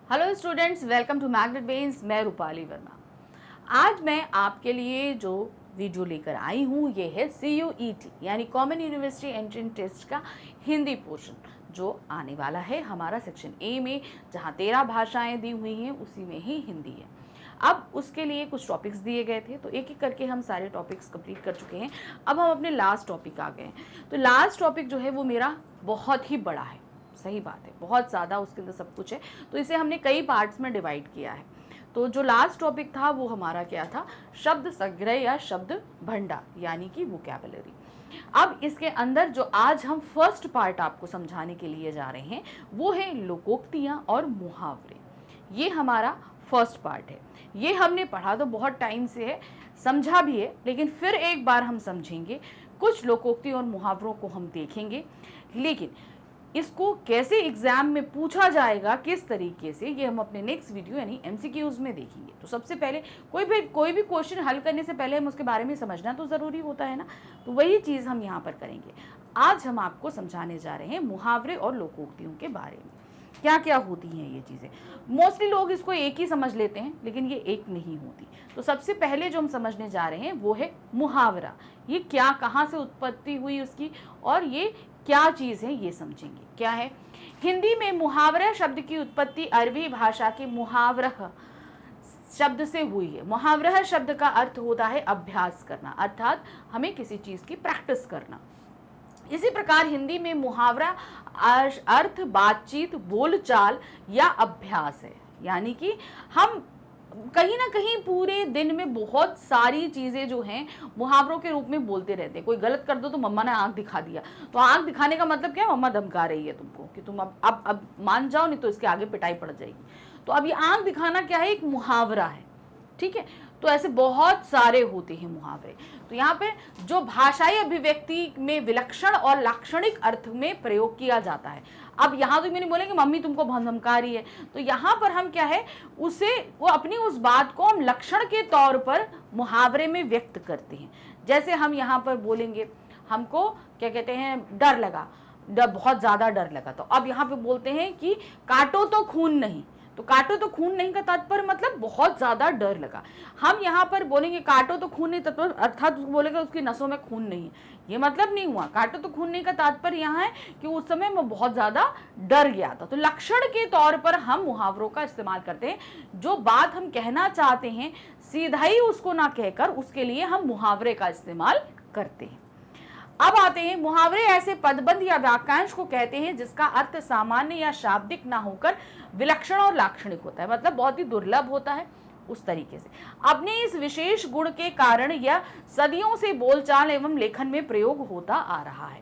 Hello students, welcome to Magnet Brains. मैं रूपाली वर्मा। आज मैं आपके लिए जो वीडियो लेकर आई हूँ ये है CUET यानी कॉमन यूनिवर्सिटी एंट्रेंस टेस्ट का हिंदी पोर्शन जो आने वाला है हमारा सेक्शन ए में, जहाँ 13 भाषाएं दी हुई हैं उसी में ही हिंदी है। अब उसके लिए कुछ टॉपिक्स दिए गए थे तो एक एक करके हम सारे टॉपिक्स कंप्लीट कर चुके हैं। अब हम अपने लास्ट टॉपिक आ गए हैं। तो लास्ट टॉपिक जो है वो मेरा बहुत ही बड़ा है, सही बात है, बहुत ज़्यादा उसके अंदर सब कुछ है, तो इसे हमने कई पार्ट्स में डिवाइड किया है। तो जो लास्ट टॉपिक था वो हमारा क्या था, शब्द संग्रह या शब्द भंडार यानी कि वोकैबुलरी। अब इसके अंदर जो आज हम फर्स्ट पार्ट आपको समझाने के लिए जा रहे हैं वो है लोकोक्तियाँ और मुहावरे। ये हमारा फर्स्ट पार्ट है। ये हमने पढ़ा तो बहुत टाइम से है, समझा भी है, लेकिन फिर एक बार हम समझेंगे। कुछ लोकोक्ति और मुहावरों को हम देखेंगे, लेकिन इसको कैसे एग्जाम में पूछा जाएगा, किस तरीके से, ये हम अपने नेक्स्ट वीडियो यानी MCQs में देखेंगे। तो सबसे पहले कोई भी क्वेश्चन हल करने से पहले हम उसके बारे में समझना तो ज़रूरी होता है ना, तो वही चीज़ हम यहाँ पर करेंगे। आज हम आपको समझाने जा रहे हैं मुहावरे और लोकोक्तियों के बारे में, क्या क्या होती हैं ये चीज़ें। मोस्टली लोग इसको एक ही समझ लेते हैं, लेकिन ये एक नहीं होती। तो सबसे पहले जो हम समझने जा रहे हैं वो है मुहावरा। ये क्या, कहाँ से उत्पत्ति हुई उसकी, और ये क्या चीज़ है ये समझेंगे। क्या है, हिंदी में मुहावरा शब्द की उत्पत्ति अरबी भाषा के मुहावरह शब्द से हुई है। मुहावरह शब्द का अर्थ होता है अभ्यास करना, अर्थात हमें किसी चीज़ की प्रैक्टिस करना। इसी प्रकार हिंदी में मुहावरा अर्थ बातचीत, बोलचाल या अभ्यास है, यानी कि हम कहीं ना कहीं पूरे दिन में बहुत सारी चीज़ें जो हैं मुहावरों के रूप में बोलते रहते हैं। कोई गलत कर दो तो मम्मा ने आंख दिखा दिया, तो आंख दिखाने का मतलब क्या है, मम्मा धमका रही है तुमको कि तुम अब मान जाओ, नहीं तो इसके आगे पिटाई पड़ जाएगी। तो अब ये आंख दिखाना क्या है, एक मुहावरा है, ठीक है। तो ऐसे बहुत सारे होते हैं मुहावरे। तो यहाँ पे जो भाषाई अभिव्यक्ति में विलक्षण और लाक्षणिक अर्थ में प्रयोग किया जाता है। अब यहाँ तो मैंने बोले कि मम्मी तुमको धमका रही है, तो यहाँ पर हम क्या है, उसे वो अपनी उस बात को हम लक्षण के तौर पर मुहावरे में व्यक्त करते हैं। जैसे हम यहाँ पर बोलेंगे, हमको क्या कहते हैं, डर लगा, बहुत ज़्यादा डर लगा, तो अब यहाँ पे बोलते हैं कि काटो तो खून नहीं। तो काटो तो खून नहीं का तात्पर्य मतलब बहुत ज़्यादा डर लगा। हम यहाँ पर बोलेंगे काटो तो खून नहीं, तत्पर अर्थात बोलेगा उसकी नसों में खून नहीं है, ये मतलब नहीं हुआ। काटो तो खून नहीं का तात्पर्य यहाँ है कि उस समय मैं बहुत ज़्यादा डर गया था। तो लक्षण के तौर पर हम मुहावरों का इस्तेमाल करते हैं। जो बात हम कहना चाहते हैं सीधा ही उसको ना कहकर उसके लिए हम मुहावरे का इस्तेमाल करते हैं। अब आते हैं, मुहावरे ऐसे पदबंध या वाक्यांश को कहते हैं जिसका अर्थ सामान्य या शाब्दिक ना होकर विलक्षण और लाक्षणिक होता है, मतलब बहुत ही दुर्लभ होता है। उस तरीके से अपने इस विशेष गुण के कारण यह सदियों से बोलचाल एवं लेखन में प्रयोग होता आ रहा है।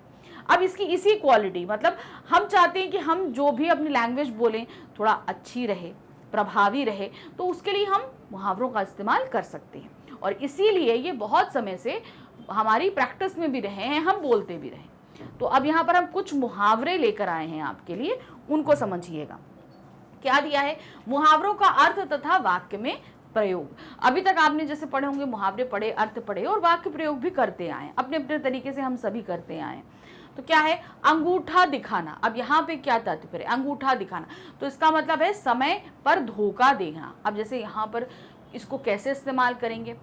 अब इसकी इसी क्वालिटी, मतलब हम चाहते हैं कि हम जो भी अपनी लैंग्वेज बोलें थोड़ा अच्छी रहे, प्रभावी रहे, तो उसके लिए हम मुहावरों का इस्तेमाल कर सकते हैं। और इसीलिए ये बहुत समय से हमारी प्रैक्टिस में भी रहे हैं, हम बोलते भी रहे। तो अब यहाँ पर हम कुछ मुहावरे लेकर आए हैं आपके लिए, उनको समझिएगा। क्या दिया है, मुहावरों का अर्थ तथा वाक्य में प्रयोग। अभी तक आपने जैसे पढ़े होंगे, मुहावरे पढ़े, अर्थ पढ़े और वाक्य प्रयोग भी करते आए, अपने अपने तरीके से हम सभी करते आए। तो क्या है, अंगूठा दिखाना। अब यहाँ पे क्या तात्पर्य, अंगूठा दिखाना, तो इसका मतलब है समय पर धोखा देना। अब जैसे यहाँ पर इसको कैसे इस्तेमाल करेंगे,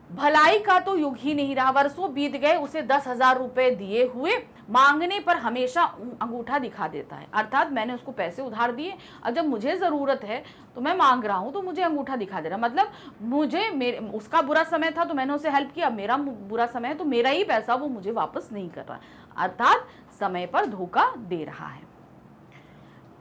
भलाई का तो युग ही नहीं रहा, वर्षों बीत गए उसे 10,000 रुपए दिए हुए, मांगने पर हमेशा अंगूठा दिखा देता है। अर्थात मैंने उसको पैसे उधार दिए, अब जब मुझे ज़रूरत है तो मैं मांग रहा हूँ तो मुझे अंगूठा दिखा दे रहा, मतलब उसका बुरा समय था तो मैंने उसे हेल्प किया, मेरा बुरा समय है तो मेरा ही पैसा वो मुझे वापस नहीं कर रहा, अर्थात समय पर धोखा दे रहा है।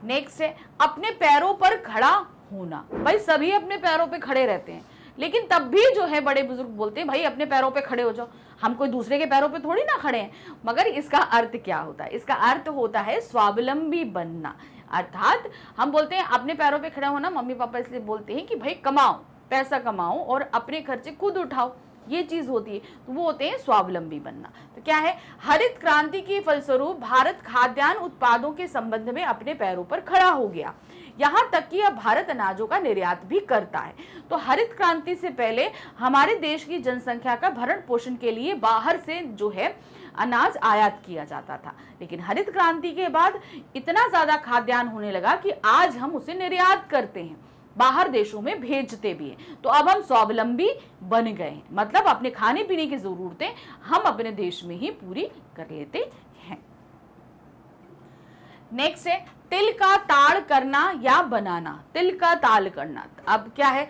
नेक्स्ट है, अपने पैरों पर खड़ा होना। भाई सभी अपने पैरों पर खड़े रहते हैं, लेकिन तब भी जो है बड़े बुजुर्ग बोलते हैं भाई अपने पैरों पे खड़े हो जाओ, हम कोई दूसरे के पैरों पे थोड़ी ना खड़े हैं। मगर इसका अर्थ क्या होता है, इसका अर्थ होता है स्वावलंबी बनना। अर्थात हम बोलते हैं अपने पैरों पे खड़ा होना, मम्मी पापा इसलिए बोलते हैं कि भाई कमाओ, पैसा कमाओ और अपने खर्चे खुद उठाओ, ये चीज होती है, तो वो होते हैं स्वावलंबी बनना। तो क्या है, हरित क्रांति के फलस्वरूप भारत खाद्यान्न उत्पादों के संबंध में अपने पैरों पर खड़ा हो गया। यहाँ तक कि अब भारत अनाजों का निर्यात भी करता है। तो हरित क्रांति से पहले हमारे देश की जनसंख्या का भरण पोषण के लिए बाहर से जो है अनाज आयात किया जाता था, लेकिन हरित क्रांति के बाद इतना ज्यादा खाद्यान्न होने लगा कि आज हम उसे निर्यात करते हैं, बाहर देशों में भेजते भी हैं। तो अब हम स्वावलंबी बन गए हैं, मतलब अपने खाने पीने की जरूरतें हम अपने देश में ही पूरी कर लेते हैं। नेक्स्ट है तिल का ताड़ करना या बनाना। तिल का ताड़ करना, अब क्या है,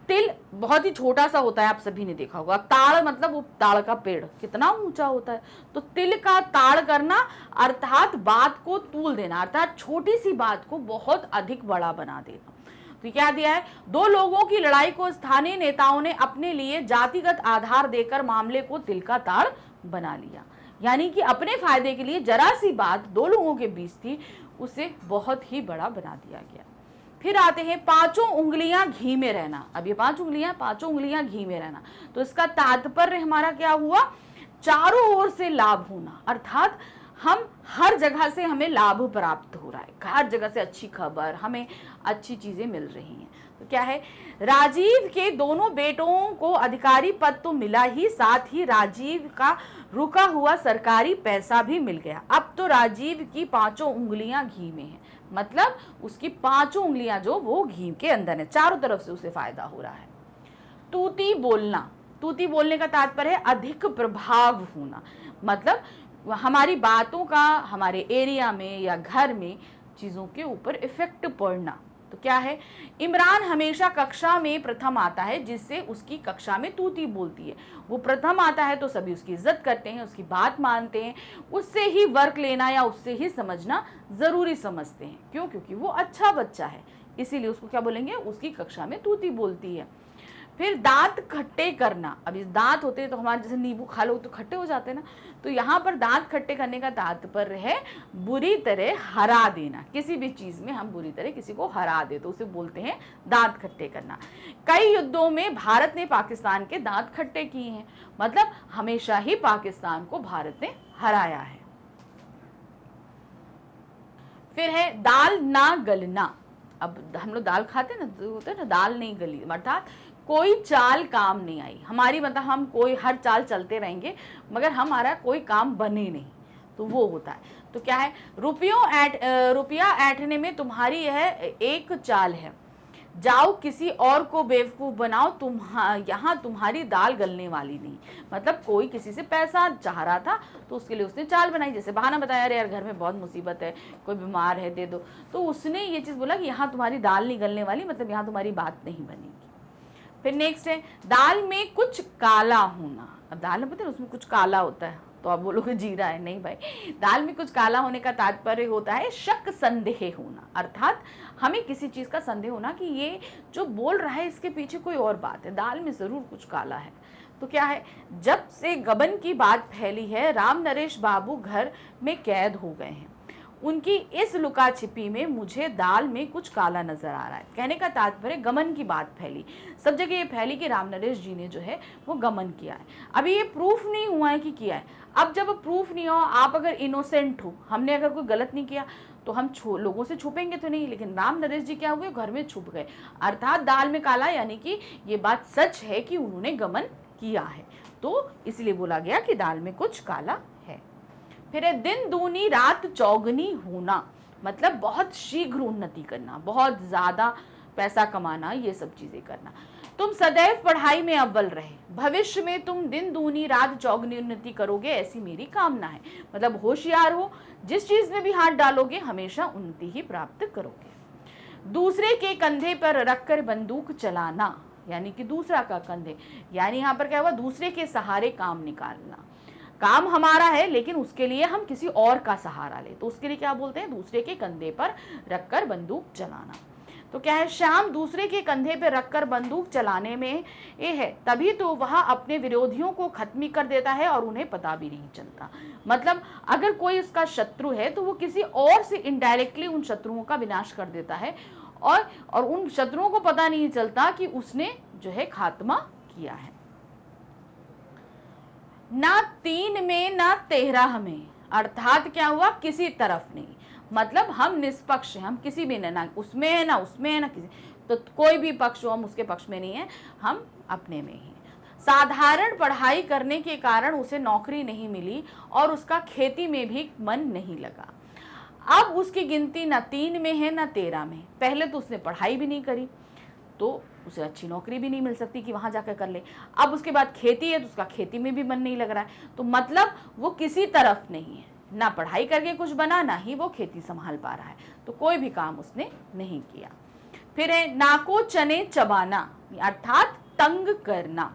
तिल बहुत ही छोटा सा होता है, आप सभी ने देखा होगा। ताड़ मतलब वो ताड़ का पेड़ कितना ऊंचा होता है। तो तिल का ताड़ करना अर्थात बात को तूल देना, अर्थात छोटी सी बात को बहुत अधिक बड़ा बना देना। तो क्या दिया है, दो लोगों की लड़ाई को स्थानीय नेताओं ने अपने लिए जातिगत आधार देकर मामले को तिल का ताड़ बना लिया, यानी कि अपने फायदे के लिए जरा सी बात दो लोगों के बीच थी, उसे बहुत ही बड़ा बना दिया गया। फिर आते हैं पांचों उंगलियां घी में रहना। अब ये पांचों उंगलियां घी में रहना, तो इसका तात्पर्य हमारा क्या हुआ, चारों ओर से लाभ होना, अर्थात हम हर जगह से हमें लाभ प्राप्त हो रहा है, हर जगह से अच्छी खबर, हमें अच्छी चीजें मिल रही हैं। तो क्या है, राजीव के दोनों बेटों को अधिकारी पद तो मिला ही, साथ ही राजीव का रुका हुआ सरकारी पैसा भी मिल गया। अब तो राजीव की पांचों उंगलियां घी में है, मतलब उसकी पांचों उंगलियां जो वो घी के अंदर है, चारों तरफ से उसे फायदा हो रहा है। तूती बोलना, तूती बोलने का तात्पर्य है अधिक प्रभाव होना, मतलब हमारी बातों का हमारे एरिया में या घर में चीजों के ऊपर इफेक्ट पड़ना। तो क्या है, इमरान हमेशा कक्षा में प्रथम आता है, जिससे उसकी कक्षा में तूती बोलती है। वो प्रथम आता है तो सभी उसकी इज्जत करते हैं, उसकी बात मानते हैं, उससे ही वर्क लेना या उससे ही समझना जरूरी समझते हैं। क्यों? क्योंकि वो अच्छा बच्चा है, इसीलिए उसको क्या बोलेंगे, उसकी कक्षा में तूती बोलती है। फिर दांत खट्टे करना, अब इस दांत होते हैं तो हमारे जैसे नींबू खा लो तो खट्टे हो जाते हैं ना, तो यहाँ पर दांत खट्टे करने का तात्पर्य है बुरी तरह हरा देना। किसी भी चीज में हम बुरी तरह किसी को हरा दे तो उसे बोलते हैं दांत खट्टे करना। कई युद्धों में भारत ने पाकिस्तान के दांत खट्टे किए हैं, मतलब हमेशा ही पाकिस्तान को भारत ने हराया है। फिर है दाल ना गलना। अब हम लोग दाल खाते ना, तो होता है ना दाल नहीं गली, अर्थात कोई चाल काम नहीं आई हमारी, मतलब हम कोई हर चाल चलते रहेंगे मगर हमारा कोई काम बने नहीं, तो वो होता है। तो क्या है, रुपया ऐंठने में तुम्हारी यह एक चाल है, जाओ किसी और को बेवकूफ बनाओ, यहाँ तुम्हारी दाल गलने वाली नहीं। मतलब कोई किसी से पैसा चाह रहा था तो उसके लिए उसने चाल बनाई, जैसे बहाना बताया, अरे यार घर में बहुत मुसीबत है, कोई बीमार है दे दो, तो उसने ये चीज बोला कि यहाँ तुम्हारी दाल नहीं गलने वाली, मतलब यहाँ तुम्हारी बात नहीं बनेगी। फिर नेक्स्ट है दाल में कुछ काला होना। अब दाल में पता है उसमें कुछ काला होता है, तो आप बोलोगे जीरा है, नहीं भाई, दाल में कुछ काला होने का तात्पर्य होता है शक संदेह होना, अर्थात हमें किसी चीज का संदेह होना कि ये जो बोल रहा है इसके पीछे कोई और बात है, दाल में जरूर कुछ काला है। तो क्या है, जब से गबन की बात फैली है राम नरेश बाबू घर में कैद हो गए हैं, उनकी इस लुका छिपी में मुझे दाल में कुछ काला नजर आ रहा है। कहने का तात्पर्य गमन की बात फैली, सब जगह ये फैली कि राम नरेश जी ने जो है वो गमन किया है। अभी ये प्रूफ नहीं हुआ है कि किया है, अब जब प्रूफ नहीं हो, आप अगर इनोसेंट हो, हमने अगर कोई गलत नहीं किया तो हम लोगों से छुपेंगे तो नहीं, लेकिन राम नरेश जी क्या हुए, घर में छुप गए, अर्थात दाल में काला, यानी कि ये बात सच है कि उन्होंने गमन किया है, तो इसलिए बोला गया कि दाल में कुछ काला है। फिर है दिन दूनी रात चौगनी होना, मतलब बहुत शीघ्र उन्नति करना, बहुत ज्यादा पैसा कमाना, ये सब चीजें करना। तुम सदैव पढ़ाई में अव्वल रहे, भविष्य में तुम दिन दूनी रात चौगनी उन्नति करोगे, ऐसी मेरी कामना है। मतलब होशियार हो, जिस चीज में भी हाथ डालोगे हमेशा उन्नति ही प्राप्त करोगे। दूसरे के कंधे पर रखकर बंदूक चलाना, यानी कि दूसरा का कंधे, यानी यहाँ पर क्या हुआ, दूसरे के सहारे काम निकालना। काम हमारा है लेकिन उसके लिए हम किसी और का सहारा ले, तो उसके लिए क्या बोलते हैं, दूसरे के कंधे पर रखकर बंदूक चलाना। तो क्या है, श्याम दूसरे के कंधे पर रखकर बंदूक चलाने में ये है, तभी तो वह अपने विरोधियों को खत्म कर देता है और उन्हें पता भी नहीं चलता। मतलब अगर कोई उसका शत्रु है तो वो किसी और से इनडायरेक्टली उन शत्रुओं का विनाश कर देता है, और उन शत्रुओं को पता नहीं चलता कि उसने जो है खात्मा किया है। ना 3 में ना 13 में, अर्थात क्या हुआ, किसी तरफ नहीं, मतलब हम निष्पक्ष हैं, हम किसी भी ना उसमें है ना उसमें है ना किसी, तो कोई भी पक्ष हो हम उसके पक्ष में नहीं है, हम अपने में ही। साधारण पढ़ाई करने के कारण उसे नौकरी नहीं मिली और उसका खेती में भी मन नहीं लगा। अब उसकी गिनती ना 3 में है ना 13 में। पहले तो उसने पढ़ाई भी नहीं करी तो उसे अच्छी नौकरी भी नहीं मिल सकती कि वहां जाकर कर ले। अब उसके बाद खेती है तो उसका खेती में भी मन नहीं लग रहा है, तो मतलब वो किसी तरफ नहीं है, ना पढ़ाई करके कुछ बना ना ही वो खेती संभाल पा रहा है, तो कोई भी काम उसने नहीं किया। फिर है नाको चने चबाना, अर्थात तंग करना।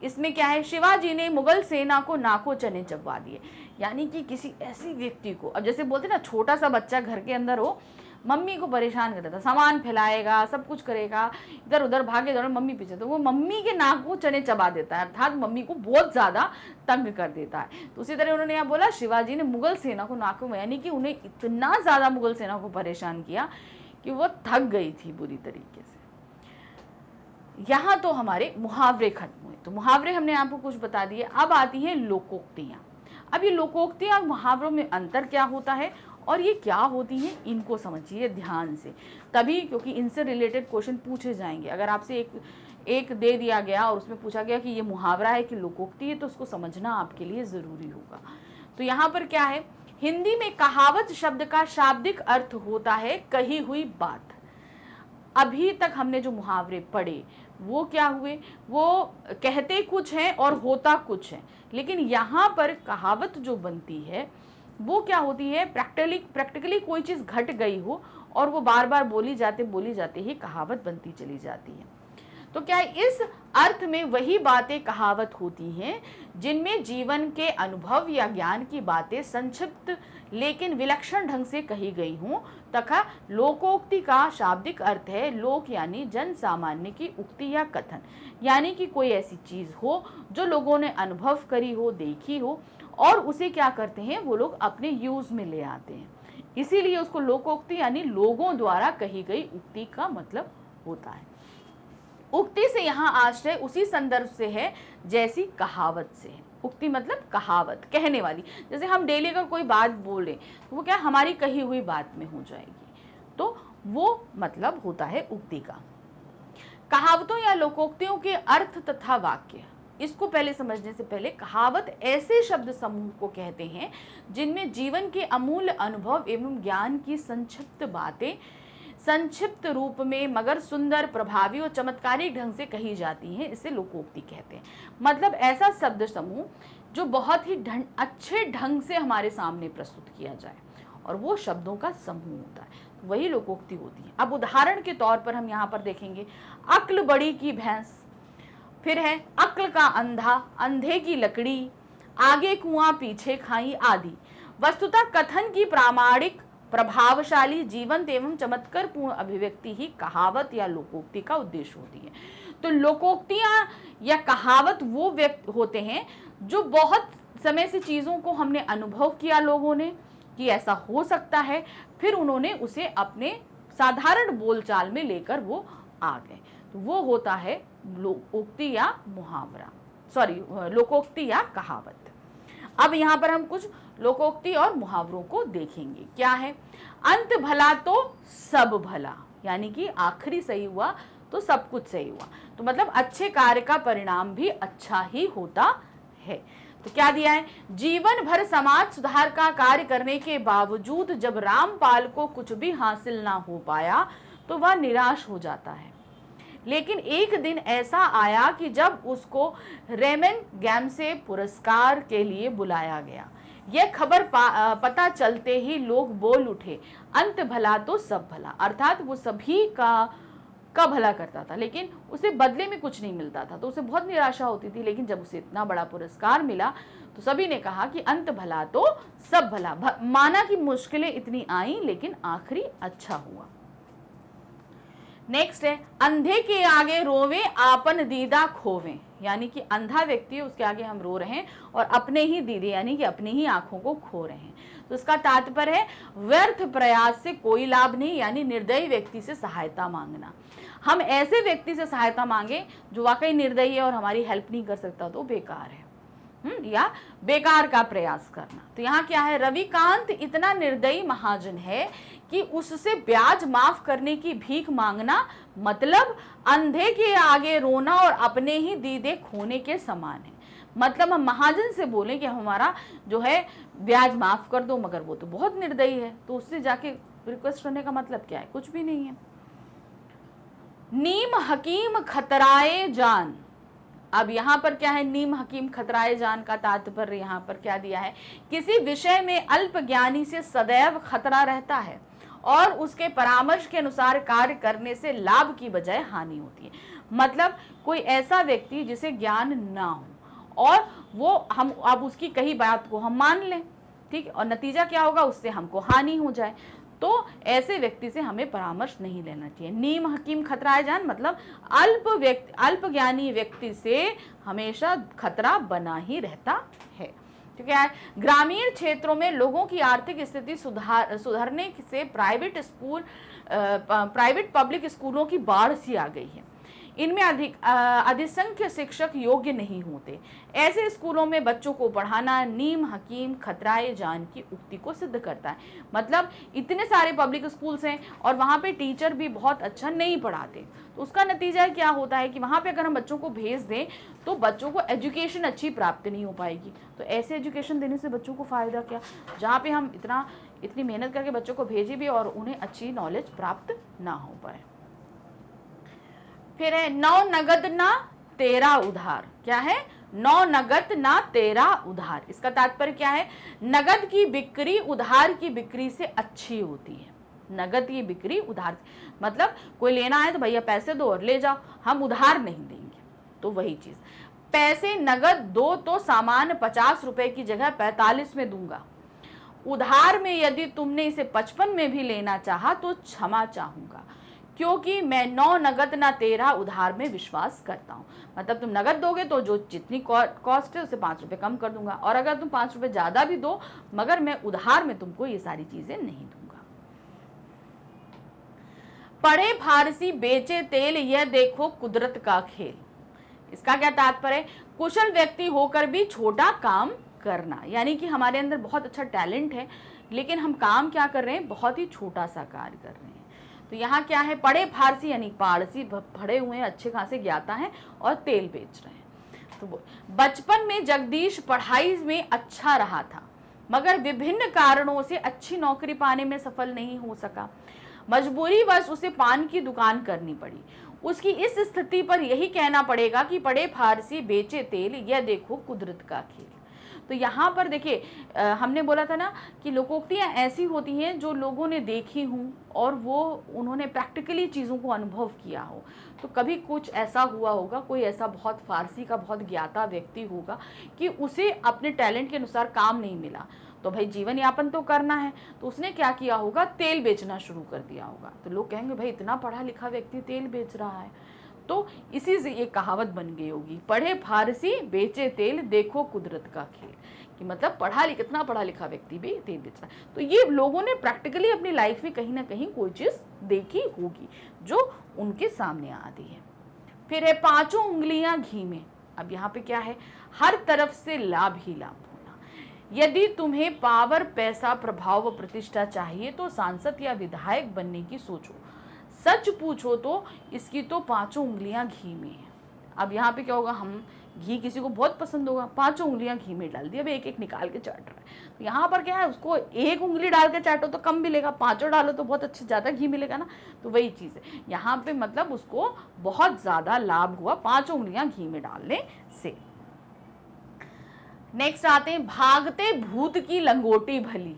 इसमें क्या है, शिवाजी ने मुगल सेना को नाको चने चबवा दिए, यानी कि किसी ऐसी व्यक्ति को, अब जैसे बोलते ना छोटा सा बच्चा घर के अंदर हो, मम्मी को परेशान करता था, सामान फैलाएगा, सब कुछ करेगा, इधर उधर भागे दौड़े मम्मी पीछे, तो वो मम्मी के नाक को चने चबा देता है, अर्थात मम्मी को बहुत ज्यादा तंग कर देता है। तो उसी तरह उन्होंने यहाँ बोला शिवाजी ने मुगल सेना को नाकों में, यानी कि उन्हें इतना ज्यादा मुगल सेना को परेशान किया कि वो थक गई थी बुरी तरीके से। यहाँ तो हमारे मुहावरे खत्म हुए, तो मुहावरे हमने आपको कुछ बता दिए। अब आती हैं लोकोक्तियाँ। अब ये लोकोक्तियाँ और मुहावरों में अंतर क्या होता है और ये क्या होती हैं, इनको समझिए ध्यान से, तभी, क्योंकि इनसे रिलेटेड क्वेश्चन पूछे जाएंगे। अगर आपसे एक दे दिया गया और उसमें पूछा गया कि ये मुहावरा है कि लोकोक्ति है, तो उसको समझना आपके लिए ज़रूरी होगा। तो यहाँ पर क्या है, हिंदी में कहावत शब्द का शाब्दिक अर्थ होता है कही हुई बात। अभी तक हमने जो मुहावरे पढ़े वो क्या हुए, वो कहते कुछ हैं और होता कुछ है, लेकिन यहाँ पर कहावत जो बनती है वो क्या होती है, प्रैक्टिकली कोई चीज़ घट गई हो और वो बार बार बोली जाते ही कहावत बनती चली जाती है। तो क्या इस अर्थ में वही बातें कहावत होती हैं जिनमें जीवन के अनुभव या ज्ञान की बातें संक्षिप्त लेकिन विलक्षण ढंग से कही गई हों, तथा लोकोक्ति का शाब्दिक अर्थ है लोक यानी जन सामान्य की उक्ति या कथन, यानी कि कोई ऐसी चीज हो जो लोगों ने अनुभव करी हो, देखी हो, और उसे क्या करते हैं वो लोग अपने यूज में ले आते हैं, इसीलिए उसको लोकोक्ति यानी लोगों द्वारा कही गई उक्ति का मतलब होता है। उक्ति से यहाँ आश्रय उसी संदर्भ से है जैसी कहावत से है। उक्ति मतलब कहावत, कहने वाली, जैसे हम डेली अगर कोई बात बोले तो वो क्या हमारी कही हुई बात में हो जाएगी, तो वो मतलब होता है उक्ति का। कहावतों या लोकोक्तियों के अर्थ तथा वाक्य, इसको पहले समझने से पहले, कहावत ऐसे शब्द समूह को कहते हैं जिनमें जीवन के अमूल्य अनुभव एवं ज्ञान की संक्षिप्त बातें संक्षिप्त रूप में मगर सुंदर, प्रभावी और चमत्कारिक ढंग से कही जाती हैं, इसे लोकोक्ति कहते हैं। मतलब ऐसा शब्द समूह जो बहुत ही अच्छे ढंग से हमारे सामने प्रस्तुत किया जाए, और वो शब्दों का समूह होता है, वही लोकोक्ति होती है। अब उदाहरण के तौर पर हम यहाँ पर देखेंगे, अक्ल बड़ी की भैंस, फिर है अक्ल का अंधा, अंधे की लकड़ी, आगे कुआं पीछे खाई आदि। वस्तुतः कथन की प्रामाणिक, प्रभावशाली, जीवंत एवं चमत्कारपूर्ण अभिव्यक्ति ही कहावत या लोकोक्ति का उद्देश्य होती है। तो लोकोक्तियां या कहावत वो व्यक्त होते हैं जो बहुत समय से चीजों को हमने अनुभव किया लोगों ने कि ऐसा हो सकता है, फिर उन्होंने उसे अपने साधारण बोलचाल में लेकर वो आ गए, तो वो होता है लोकोक्ति या मुहावरा, लोकोक्ति या कहावत। अब यहाँ पर हम कुछ लोकोक्ति और मुहावरों को देखेंगे। क्या है, अंत भला तो सब भला, यानी कि आखिरी सही हुआ तो सब कुछ सही हुआ, तो मतलब अच्छे कार्य का परिणाम भी अच्छा ही होता है। तो क्या दिया है, जीवन भर समाज सुधार का कार्य करने के बावजूद जब रामपाल को कुछ भी हासिल ना हो पाया तो वह निराश हो जाता है, लेकिन एक दिन ऐसा आया कि जब उसको रेमन गैम्से पुरस्कार के लिए बुलाया गया। यह खबर पता चलते ही लोग बोल उठे, अंत भला तो सब भला, अर्थात वो सभी का भला करता था लेकिन उसे बदले में कुछ नहीं मिलता था, तो उसे बहुत निराशा होती थी। लेकिन जब उसे इतना बड़ा पुरस्कार मिला तो सभी ने कहा कि अंत भला तो सब भला, माना कि मुश्किलें इतनी आई लेकिन आखिरी अच्छा हुआ। नेक्स्ट है, अंधे के आगे रोवे आपन दीदा खोवे, यानी कि अंधा व्यक्ति है उसके आगे हम रो रहे हैं और अपने ही दीदे यानी कि अपनी ही आंखों को खो रहे हैं। तो इसका तात्पर्य है व्यर्थ प्रयास से कोई लाभ नहीं, यानी निर्दयी व्यक्ति से सहायता मांगना। हम ऐसे व्यक्ति से सहायता मांगे जो वाकई निर्दयी है और हमारी हेल्प नहीं कर सकता तो बेकार है। या बेकार का प्रयास करना। तो यहाँ क्या है, रविकांत इतना निर्दयी महाजन है कि उससे ब्याज माफ करने की भीख मांगना मतलब अंधे के आगे रोना और अपने ही दीदे खोने के समान है। मतलब हम महाजन से बोलें कि हमारा जो है ब्याज माफ कर दो, मगर वो तो बहुत निर्दयी है, तो उससे जाके रिक्वेस्ट करने का मतलब क्या है, कुछ भी नहीं है। नीम हकीम खतराए जान। अब यहाँ पर क्या है, नीम हकीम खतराए जान का तात्पर्य यहाँ पर क्या दिया है, किसी विषय में अल्प ज्ञानी से सदैव खतरा रहता है और उसके परामर्श के अनुसार कार्य करने से लाभ की बजाय हानि होती है। मतलब कोई ऐसा व्यक्ति जिसे ज्ञान ना हो और वो हम अब उसकी कही बात को हम मान लें, ठीक है, और नतीजा क्या होगा, उससे हमको हानि हो जाए, तो ऐसे व्यक्ति से हमें परामर्श नहीं लेना चाहिए। नीम हकीम खतराए जान मतलब अल्प ज्ञानी व्यक्ति से हमेशा खतरा बना ही रहता है। ठीक है। ग्रामीण क्षेत्रों में लोगों की आर्थिक स्थिति सुधरने से प्राइवेट पब्लिक स्कूलों की बाढ़ सी आ गई है। इनमें अधिसंख्य शिक्षक योग्य नहीं होते। ऐसे स्कूलों में बच्चों को पढ़ाना नीम हकीम खतराए जान की उक्ति को सिद्ध करता है। मतलब इतने सारे पब्लिक स्कूल्स हैं और वहाँ पे टीचर भी बहुत अच्छा नहीं पढ़ाते, तो उसका नतीजा क्या होता है कि वहाँ पे अगर हम बच्चों को भेज दें तो बच्चों को एजुकेशन अच्छी प्राप्त नहीं हो पाएगी। तो ऐसे एजुकेशन देने से बच्चों को फ़ायदा क्या, जहाँ पे हम इतनी मेहनत करके बच्चों को भेजें भी और उन्हें अच्छी नॉलेज प्राप्त ना हो पाए। फिर है नौ नगद ना तेरा उधार। क्या है, नौ नगद ना तेरा उधार। इसका तात्पर्य क्या है, नगद की बिक्री उधार की बिक्री से अच्छी होती है। नगद की बिक्री उधार, मतलब कोई लेना है तो भैया पैसे दो और ले जाओ, हम उधार नहीं देंगे। तो वही चीज, पैसे नगद दो तो सामान 50 रुपए की जगह 45 में दूंगा। उधार में यदि तुमने इसे 55 में भी लेना चाहा तो क्षमा चाहूंगा, क्योंकि मैं नौ नगद ना तेरा उधार में विश्वास करता हूँ। मतलब तुम नगद दोगे तो जो जितनी कॉस्ट है उसे 5 रुपए कम कर दूंगा, और अगर तुम 5 रुपए ज्यादा भी दो मगर मैं उधार में तुमको ये सारी चीजें नहीं दूंगा। पढ़े फारसी बेचे तेल, यह देखो कुदरत का खेल। इसका क्या तात्पर्य है, कुशल व्यक्ति होकर भी छोटा काम करना, यानी कि हमारे अंदर बहुत अच्छा टैलेंट है लेकिन हम काम क्या कर रहे हैं, बहुत ही छोटा सा कार्य कर रहे हैं। तो यहाँ क्या है, पढ़े फारसी यानी पारसी पढ़े हुए हैं, अच्छे खासे ज्ञाता हैं और तेल बेच रहे हैं। तो बचपन में जगदीश पढ़ाई में अच्छा रहा था मगर विभिन्न कारणों से अच्छी नौकरी पाने में सफल नहीं हो सका। मजबूरीवश उसे पान की दुकान करनी पड़ी। उसकी इस स्थिति पर यही कहना पड़ेगा कि पढ़े फारसी बेचे तेल, यह देखो कुदरत का खेल। तो यहाँ पर देखिए, हमने बोला था ना कि लोकोक्तियाँ ऐसी होती हैं जो लोगों ने देखी हूँ और वो उन्होंने प्रैक्टिकली चीज़ों को अनुभव किया हो। तो कभी कुछ ऐसा हुआ होगा, कोई ऐसा बहुत फारसी का बहुत ज्ञाता व्यक्ति होगा कि उसे अपने टैलेंट के अनुसार काम नहीं मिला, तो भाई जीवन यापन तो करना है, तो उसने क्या किया होगा, तेल बेचना शुरू कर दिया होगा। तो लोग कहेंगे भाई इतना पढ़ा लिखा व्यक्ति तेल बेच रहा है, तो इसी से ये कहावत बन गई होगी, पढ़े फारसी बेचे तेल, देखो कुदरत का खेल। कि मतलब कितना पढ़ा लिखा व्यक्ति भी तेल बेच रहा है। तो ये लोगों ने प्रैक्टिकली अपनी लाइफ में कहीं ना कहीं कोई चीज देखी होगी जो उनके सामने आती है। फिर है पांचों उंगलियां घी में। अब यहाँ पे क्या है, हर तरफ से लाभ ही लाभ होना। यदि तुम्हें पावर, पैसा, प्रभाव व प्रतिष्ठा चाहिए तो सांसद या विधायक बनने की सोचो। सच पूछो तो इसकी तो पांचों उंगलियां घी में है। अब यहाँ पे क्या होगा, हम घी किसी को बहुत पसंद होगा, पांचों उंगलियां घी में डाल दी, अब एक एक निकाल के चाट रहा है। तो यहाँ पर क्या है, उसको एक उंगली डाल के चाटो तो कम मिलेगा, पांचों डालो तो बहुत अच्छे ज्यादा घी मिलेगा ना। तो वही चीज है यहाँ पे, मतलब उसको बहुत ज्यादा लाभ हुआ पांचों उंगलियां घी में डालने से। नेक्स्ट आते हैं, भागते भूत की लंगोटी भली।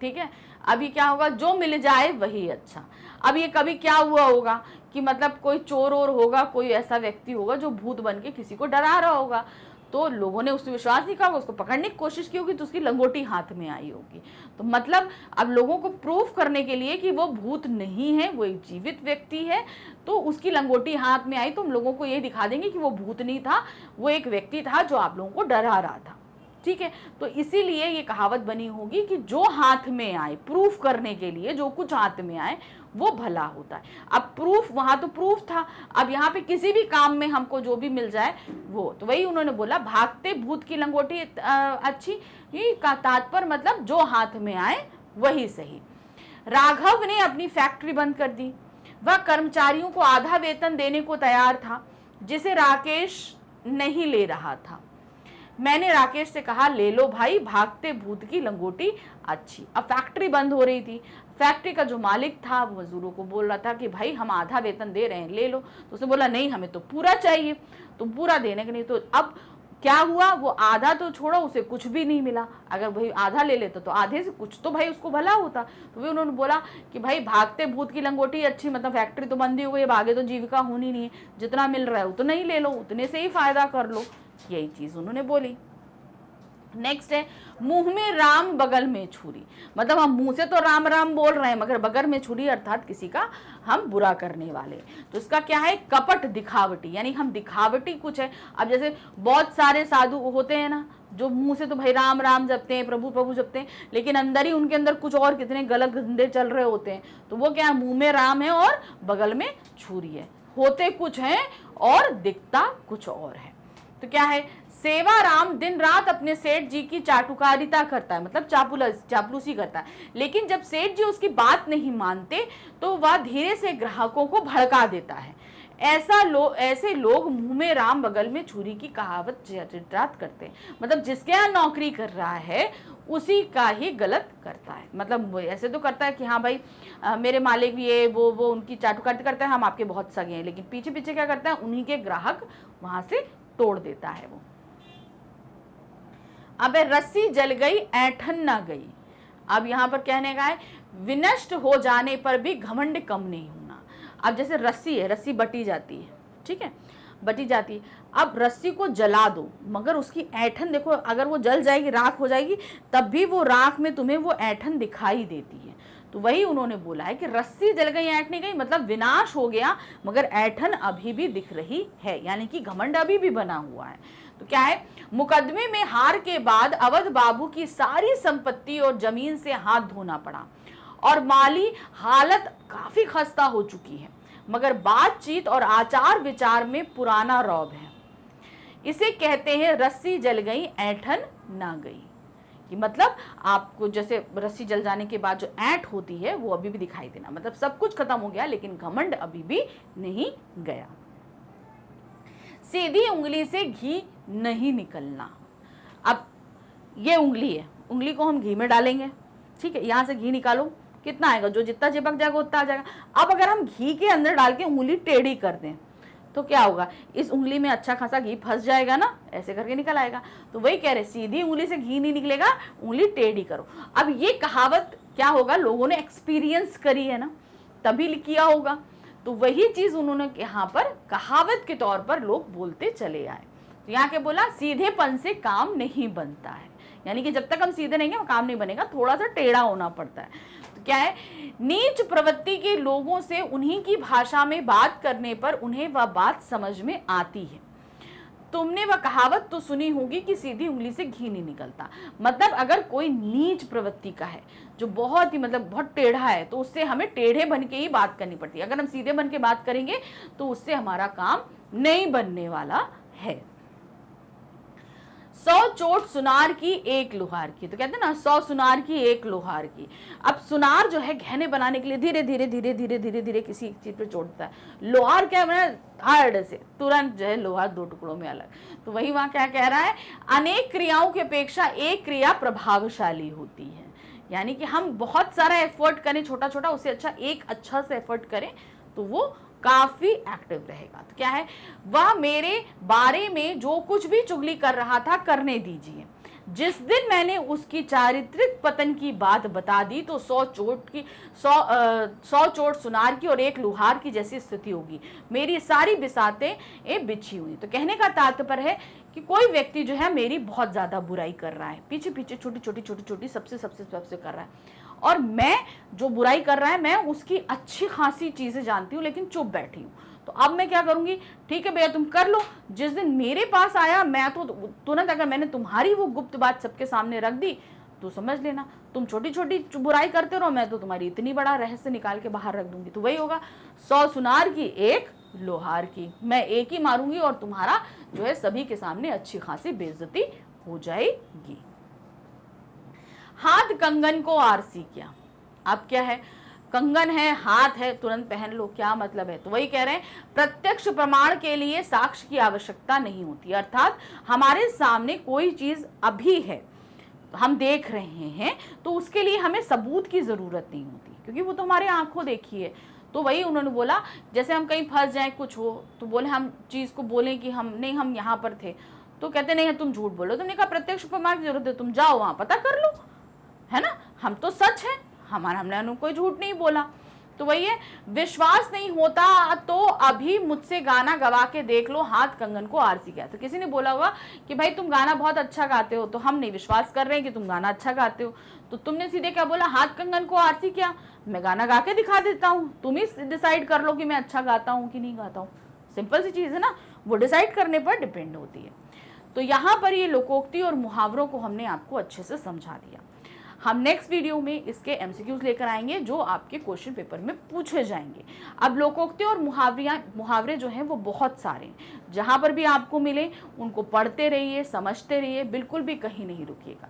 ठीक है, अभी क्या होगा, जो मिल जाए वही अच्छा। अब ये कभी क्या हुआ होगा कि मतलब कोई चोर और होगा, कोई ऐसा व्यक्ति होगा जो भूत बन के किसी को डरा रहा होगा, तो लोगों ने उससे विश्वास नहीं किया, उसको पकड़ने की कोशिश की होगी तो उसकी लंगोटी हाथ में आई होगी। तो मतलब अब लोगों को प्रूफ करने के लिए कि वो भूत नहीं है, वो एक जीवित व्यक्ति है, तो उसकी लंगोटी हाथ में आई तो हम लोगों को ये दिखा देंगे कि वो भूत नहीं था, वो एक व्यक्ति था जो आप लोगों को डरा रहा था। ठीक है, तो इसीलिए ये कहावत बनी होगी कि जो हाथ में आए, प्रूफ करने के लिए जो कुछ हाथ में आए वो भला होता है। अब प्रूफ, वहां तो प्रूफ था, अब यहाँ पे किसी भी काम में हमको जो भी मिल जाए वो, तो वही उन्होंने बोला भागते भूत की लंगोटी अच्छी, का तात्पर्य मतलब जो हाथ में आए वही सही। राघव ने अपनी फैक्ट्री बंद कर दी, वह कर्मचारियों को आधा वेतन देने को तैयार था जिसे राकेश नहीं ले रहा था। मैंने राकेश से कहा ले लो भाई, भागते भूत की लंगोटी अच्छी। अब फैक्ट्री बंद हो रही थी, फैक्ट्री का जो मालिक था वो मजदूरों को बोल रहा था कि भाई हम आधा वेतन दे रहे हैं, ले लो। तो उसने बोला नहीं, हमें तो पूरा चाहिए, तुम पूरा देने के नहीं। तो अब क्या हुआ, वो आधा तो छोड़ो, उसे कुछ भी नहीं मिला। अगर भाई आधा ले लेता तो आधे से कुछ तो भाई उसको भला होता। तो भी उन्होंने बोला कि भाई भागते भूत की लंगोटी अच्छी, मतलब फैक्ट्री तो बंद ही हो गई, अब आगे तो जीविका होनी नहीं है, जितना मिल रहा है उतना ही ले लो, उतने से ही फायदा कर लो, यही चीज उन्होंने बोली। नेक्स्ट है मुंह में राम बगल में छुरी, मतलब हम मुंह से तो राम राम बोल रहे हैं मगर बगल में छुरी अर्थात किसी का हम बुरा करने वाले। तो इसका क्या है, कपट दिखावटी, यानी हम दिखावटी कुछ है। अब जैसे बहुत सारे साधु होते हैं ना जो मुंह से तो भाई राम राम जपते हैं, प्रभु प्रभु जपते हैं, लेकिन अंदर ही उनके अंदर कुछ और कितने गलत धंधे चल रहे होते हैं। तो वो क्या है, मुंह में राम है और बगल में छुरी है, होते कुछ है और दिखता कुछ और है। तो क्या है, सेवाराम दिन रात अपने सेठ जी की चाटुकारिता करता है, मतलब चापलूसी करता है, लेकिन जब सेठ जी उसकी बात नहीं मानते तो वह धीरे से ग्राहकों को भड़का देता है। ऐसे लोग मुंह में राम बगल में छुरी की कहावत चित्रात करते हैं, मतलब जिसके यहाँ नौकरी कर रहा है उसी का ही गलत करता है। मतलब ऐसे तो करता है कि हाँ भाई मेरे मालिक भी ये वो उनकी चाटुकारिता करता है, हम आपके बहुत सगे हैं, लेकिन पीछे पीछे क्या करता है, उन्हीं के ग्राहक वहां से तोड़ देता है वो। अब रस्सी जल गई ऐठन ना गई। अब यहाँ पर कहने का है विनष्ट हो जाने पर भी घमंड कम नहीं होना। अब जैसे रस्सी है, रस्सी बटी जाती है, ठीक है, बटी जाती है, अब रस्सी को जला दो मगर उसकी ऐठन देखो, अगर वो जल जाएगी राख हो जाएगी तब भी वो राख में तुम्हें वो ऐठन दिखाई देती है। तो वही उन्होंने बोला है कि रस्सी जल गई ऐठ नहीं गई, मतलब विनाश हो गया मगर ऐठन अभी भी दिख रही है, यानी कि घमंड अभी भी बना हुआ है। तो क्या है, मुकदमे में हार के बाद अवध बाबू की सारी संपत्ति और जमीन से हाथ धोना पड़ा और माली हालत काफी खस्ता हो चुकी है, मगर बातचीत और आचार विचार में पुराना रौब है। इसे कहते हैं रस्सी जल गई ऐठन ना गई, कि मतलब आपको जैसे रस्सी जल जाने के बाद जो ऐंठ होती है वो अभी भी दिखाई देना, मतलब सब कुछ खत्म हो गया लेकिन घमंड अभी भी नहीं गया। सीधी उंगली से घी नहीं निकलना। अब ये उंगली है, उंगली को हम घी में डालेंगे, ठीक है, यहाँ से घी निकालो, कितना आएगा, जो जितना चिपक जाएगा उतना आ जाएगा। अब अगर हम घी के अंदर डाल के उंगली टेढ़ी कर दें तो क्या होगा, इस उंगली में अच्छा खासा घी फंस जाएगा ना, ऐसे करके निकल आएगा। तो वही कह रहे सीधी उंगली से घी नहीं निकलेगा, उंगली टेढ़ी करो। अब ये कहावत क्या होगा, लोगों ने एक्सपीरियंस करी है ना, तभी किया होगा। तो वही चीज उन्होंने यहाँ पर कहावत के तौर पर लोग बोलते चले आए। तो यहाँ के बोला सीधेपन से काम नहीं बनता है, यानी कि जब तक हम सीधे रहेंगे काम नहीं बनेगा, थोड़ा सा टेढ़ा होना पड़ता है। तो क्या है, नीच प्रवृत्ति के लोगों से उन्हीं की भाषा में बात करने पर उन्हें वह बात समझ में आती है। तुमने वह कहावत तो सुनी होगी कि सीधी उंगली से घी नहीं निकलता, मतलब अगर कोई नीच प्रवृत्ति का है जो बहुत ही मतलब बहुत टेढ़ा है तो उससे हमें टेढ़े बन के ही बात करनी पड़ती है। अगर हम सीधे बन के बात करेंगे तो उससे हमारा काम नहीं बनने वाला है। 100 चोट सुनार की एक लोहार की, तो कहते हैं ना 100 सुनार की एक लोहार की। अब सुनार जो है गहने बनाने के लिए धीरे धीरे धीरे धीरे धीरे धीरे किसी चीज पे चोटता है, लोहार क्या बना हार्ड से तुरंत जो है लोहार दो टुकड़ों में अलग। तो वही वहां क्या कह रहा है, अनेक क्रियाओं की अपेक्षा एक क्रिया प्रभावशाली होती है, यानी कि हम बहुत सारा एफर्ट करें छोटा छोटा, उससे अच्छा एक अच्छा से एफर्ट करें तो वो काफी एक्टिव रहेगा। तो क्या है, वह मेरे बारे में जो कुछ भी चुगली कर रहा था करने दीजिए। जिस दिन मैंने उसकी चारित्रिक पतन की बात बता दी तो 100 चोट सुनार की और एक लोहार की जैसी स्थिति होगी। मेरी सारी बिसातें बिछी हुई। तो कहने का तात्पर्य है कि कोई व्यक्ति जो है मेरी बहुत ज्यादा बुराई कर रहा है, पीछे पीछे छोटी छोटी सबसे कर रहा है, और मैं जो बुराई कर रहा है मैं उसकी अच्छी खासी चीजें जानती हूँ लेकिन चुप बैठी हूँ। तो अब मैं क्या करूंगी, ठीक है भैया तुम कर लो। जिस दिन मेरे पास आया मैं तो तुरंत, अगर मैंने तुम्हारी वो गुप्त बात सबके सामने रख दी तो समझ लेना तुम छोटी छोटी बुराई करते रहो, मैं तो तुम्हारी इतनी बड़ा रहस्य निकाल के बाहर रख दूंगी। तो वही होगा 100 सुनार की एक लोहार की, मैं एक ही मारूंगी और तुम्हारा जो है सभी के सामने अच्छी खासी बेइज्जती हो जाएगी। हाथ कंगन को आरसी किया। अब क्या है, कंगन है, हाथ है, तुरंत पहन लो, क्या मतलब है? तो वही कह रहे हैं प्रत्यक्ष प्रमाण के लिए साक्ष्य की आवश्यकता नहीं होती, अर्थात हमारे सामने कोई चीज अभी है, हम देख रहे हैं, तो उसके लिए हमें सबूत की जरूरत नहीं होती, क्योंकि वो तो हमारे आंखों देखी है। तो वही उन्होंने बोला, जैसे हम कहीं फंस जाए कुछ हो, तो बोले हम चीज को बोले कि हम नहीं, हम यहाँ पर थे, तो कहते नहीं तुम झूठ बोलो। तुमने कहा प्रत्यक्ष प्रमाण की जरूरत है, तुम जाओ वहां पता कर लो, है ना, हम तो सच है, हमने कोई झूठ नहीं बोला। तो वही है, विश्वास नहीं होता तो अभी मुझसे गाना गवा के देख लो, हाथ कंगन को आरसी किया। तो किसी ने बोला होगा कि भाई तुम गाना बहुत अच्छा गाते हो, तो हम नहीं विश्वास कर रहे हैं कि तुम गाना अच्छा गाते हो, तो तुमने सीधे क्या बोला, हाथ कंगन को आरसी किया, मैं गाना गा के दिखा देता हूँ, तुम ही डिसाइड कर लो कि मैं अच्छा गाता हूँ कि नहीं गाता हूँ। सिंपल सी चीज है ना, वो डिसाइड करने पर डिपेंड होती है। तो यहाँ पर ये लोकोक्ति और मुहावरों को हमने आपको अच्छे से समझा दिया। हम नेक्स्ट वीडियो में इसके एमसीक्यूज लेकर आएंगे जो आपके क्वेश्चन पेपर में पूछे जाएंगे। अब लोकोक्ति और मुहावरे जो हैं वो बहुत सारे हैं, जहाँ पर भी आपको मिले उनको पढ़ते रहिए, समझते रहिए, बिल्कुल भी कहीं नहीं रुकिएगा।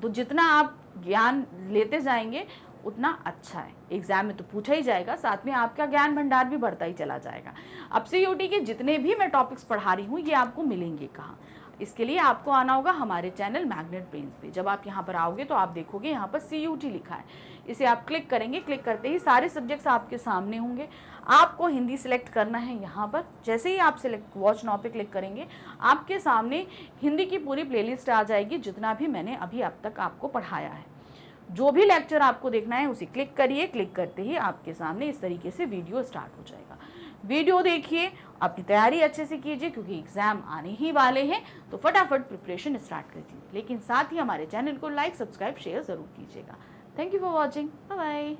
तो जितना आप ज्ञान लेते जाएंगे उतना अच्छा है, एग्जाम में तो पूछा ही जाएगा, साथ में आपका ज्ञान भंडार भी बढ़ता ही चला जाएगा। अब सीयूटी के जितने भी मैं टॉपिक्स पढ़ा रही हूँ ये आपको मिलेंगे कहाँ, इसके लिए आपको आना होगा हमारे चैनल मैग्नेट ब्रेन्स पे। जब आप यहाँ पर आओगे तो आप देखोगे यहाँ पर सीयूटी लिखा है, इसे आप क्लिक करेंगे, क्लिक करते ही सारे सब्जेक्ट्स आपके सामने होंगे। आपको हिंदी सिलेक्ट करना है यहाँ पर, जैसे ही आप सिलेक्ट वॉच नाउ पे क्लिक करेंगे आपके सामने हिंदी की पूरी प्लेलिस्ट आ जाएगी, जितना भी मैंने अभी अब तक आपको पढ़ाया है। जो भी लेक्चर आपको देखना है उसे क्लिक करिए, क्लिक करते ही आपके सामने इस तरीके से वीडियो स्टार्ट हो जाएगा। वीडियो देखिए, अपनी तैयारी अच्छे से कीजिए, क्योंकि एग्जाम आने ही वाले हैं, तो फटाफट प्रिपरेशन स्टार्ट कर दीजिए। लेकिन साथ ही हमारे चैनल को लाइक, सब्सक्राइब, शेयर जरूर कीजिएगा। Thank you for watching, bye bye.